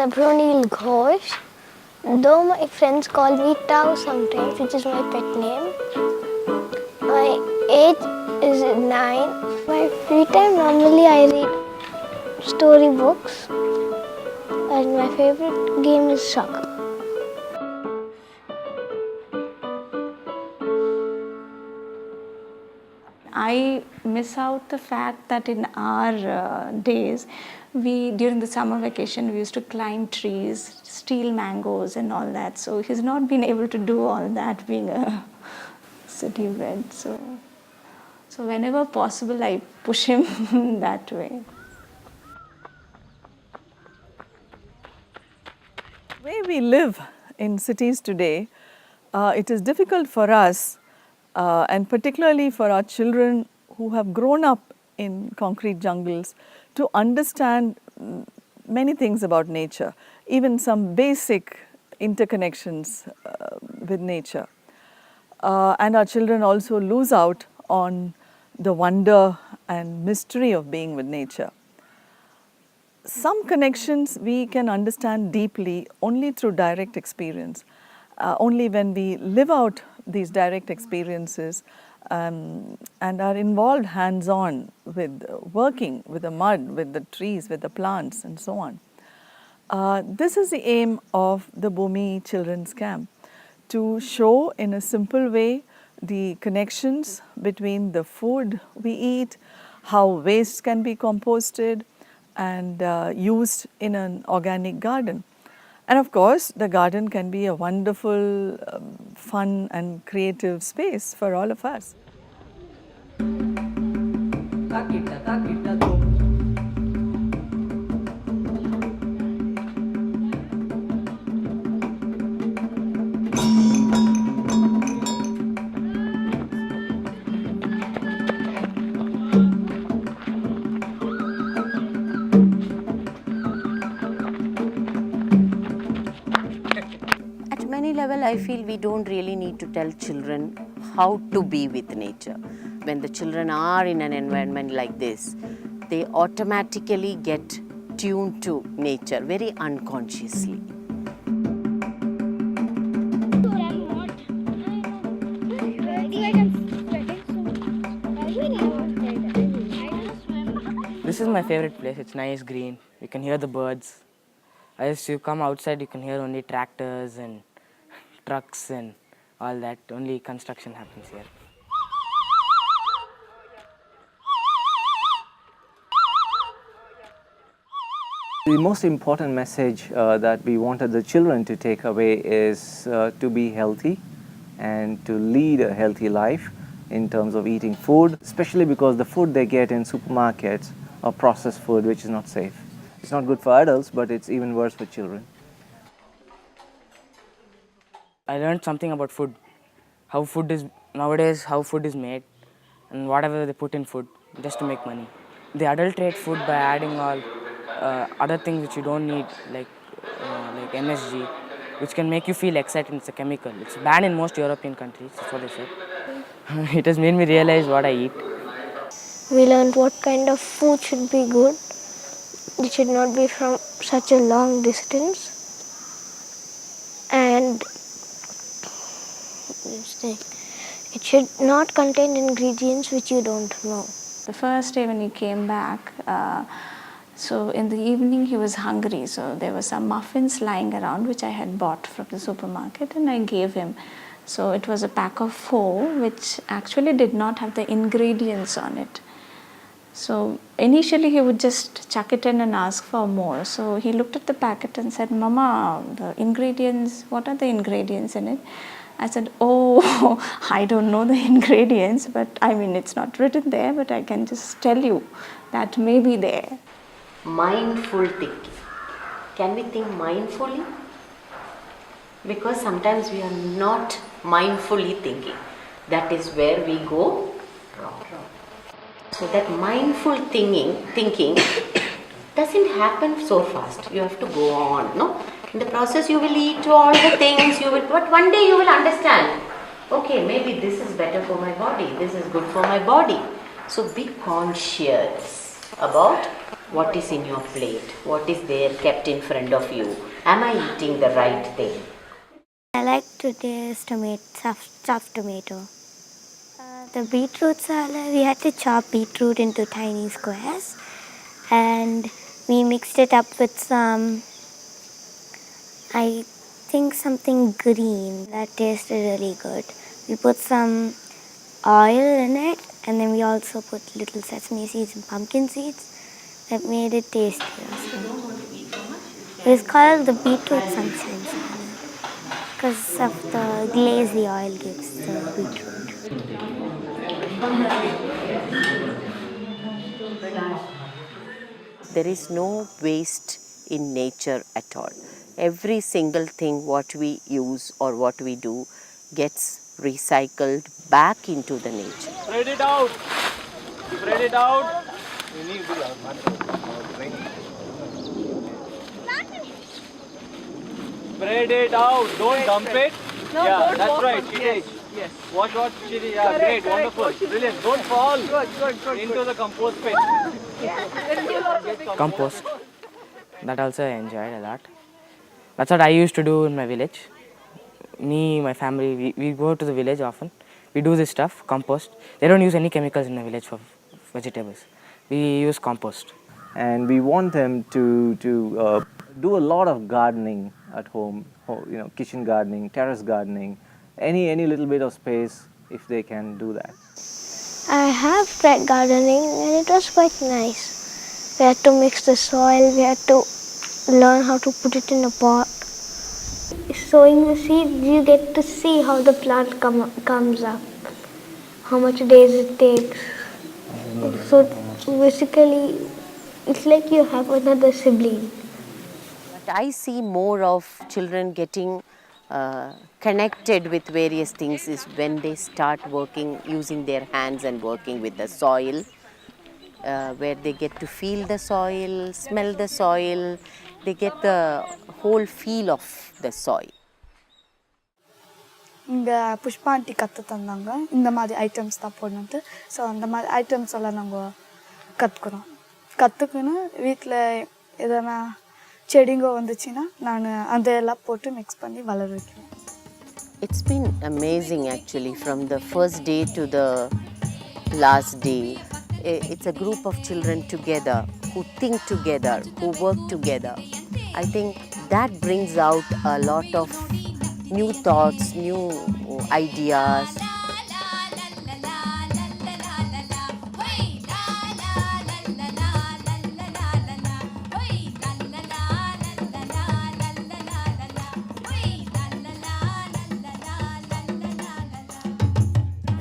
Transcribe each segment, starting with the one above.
Febronil Ghosh. Though my friends call me Tao sometimes, which is my pet name. My age is 9. My free time normally I read storybooks. And my favorite game is soccer. I miss out the fact that in our days, during the summer vacation, we used to climb trees, steal mangoes and all that. So he's not been able to do all that being a city bred. So whenever possible, I push him that way. The way we live in cities today, it is difficult for us and particularly for our children who have grown up in concrete jungles to understand many things about nature, even some basic interconnections with nature. And our children also lose out on the wonder and mystery of being with nature. Some connections we can understand deeply only through direct experience. Only when we live out these direct experiences and are involved hands-on with working with the mud, with the trees, with the plants and so on. This is the aim of the Bhoomi Children's Camp, to show in a simple way the connections between the food we eat, how waste can be composted and used in an organic garden. And of course, the garden can be a wonderful, fun and creative space for all of us. I feel we don't really need to tell children how to be with nature. When the children are in an environment like this, they automatically get tuned to nature very unconsciously. This is my favorite place. It's nice, green. You can hear the birds. As you come outside, you can hear only tractors and trucks and all that. Only construction happens here. The most important message that we wanted the children to take away is to be healthy and to lead a healthy life in terms of eating food, especially because the food they get in supermarkets are processed food, which is not safe. It's not good for adults, but it's even worse for children. I learned something about food, how food is nowadays, how food is made, and whatever they put in food just to make money. They adulterate food by adding all other things which you don't need, like MSG, which can make you feel excited. It's a chemical. It's banned in most European countries. That's what they said. It has made me realize what I eat. We learned what kind of food should be good. It should not be from such a long distance. And it should not contain ingredients which you don't know. The first day when he came back, so in the evening he was hungry, so there were some muffins lying around which I had bought from the supermarket and I gave him. So it was a pack of 4 which actually did not have the ingredients on it. So initially he would just chuck it in and ask for more. So he looked at the packet and said, "Mama, the ingredients, what are the ingredients in it?" I said, "Oh, I don't know the ingredients, but I mean it's not written there, but I can just tell you that may be there." Mindful thinking. Can we think mindfully? Because sometimes we are not mindfully thinking. That is where we go wrong. So that mindful thinking doesn't happen so fast. You have to go on, no? In the process you will eat all the things, but one day you will understand, okay, maybe this is better for my body, this is good for my body. So be conscious. about what is in your plate, what is there kept in front of you. Am I eating the right thing? I like to taste stuffed tomato. The beetroot salad, we had to chop beetroot into tiny squares and we mixed it up with some, I think something green that tasted really good. We put some oil in it and then we also put little sesame seeds and pumpkin seeds that made it tastier. It was called the beetroot sunshine salad because of the glaze the oil gives the beetroot. There is no waste in nature at all. Every single thing what we use or what we do gets recycled back into the nature. Spread it out. Spread it out. Spread it out. Don't dump it. No, yeah, that's right. Yes. Watch. Yeah, great. Wonderful. Brilliant. Don't fall into the compost pit. Compost. That also I enjoyed a lot. That's what I used to do in my village. Me, my family, we go to the village often. We do this stuff, compost. They don't use any chemicals in the village for vegetables. We use compost. And we want them to do a lot of gardening at home, kitchen gardening, terrace gardening, any little bit of space if they can do that. I have tried gardening and it was quite nice. We had to mix the soil, we had to learn how to put it in a pot. Sowing the seeds, you get to see how the plant comes up, how much days it takes. So basically, it's like you have another sibling. But I see more of children getting connected with various things is when they start working, using their hands and working with the soil, where they get to feel the soil, smell the soil, they get the whole feel of the soil. இங்கே Pushpa aunty கற்று தந்தாங்க இந்த மாதிரி items தான் போடணுன்ட்டு so அந்த மாதிரி items எல்லாம் நாங்கள் கற்றுக்குன்னு வீட்டில் எதனா செடிங்க வந்துச்சுன்னா நான் அதெல்லாம் போட்டு மிக்ஸ் பண்ணி வளர வைக்கிறேன். It's been amazing actually from the first day to the last day. It's a group of children together who think together, who work together. I think that brings out a lot of new thoughts, new ideas.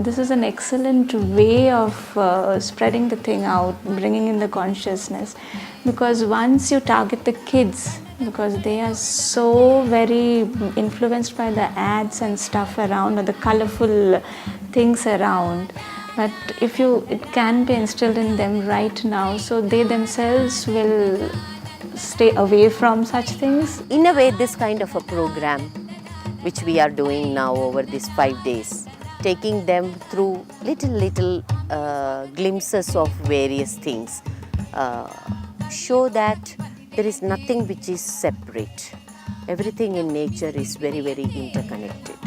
This is an excellent way of spreading the thing out, bringing in the consciousness, because once you target the kids, because they are so very influenced by the ads and stuff around, or the colorful things around, but it can be instilled in them right now, so they themselves will stay away from such things. In a way, this kind of a program which we are doing now over these 5 days, taking them through little glimpses of various things, show that there is nothing which is separate. Everything in nature is very, very interconnected.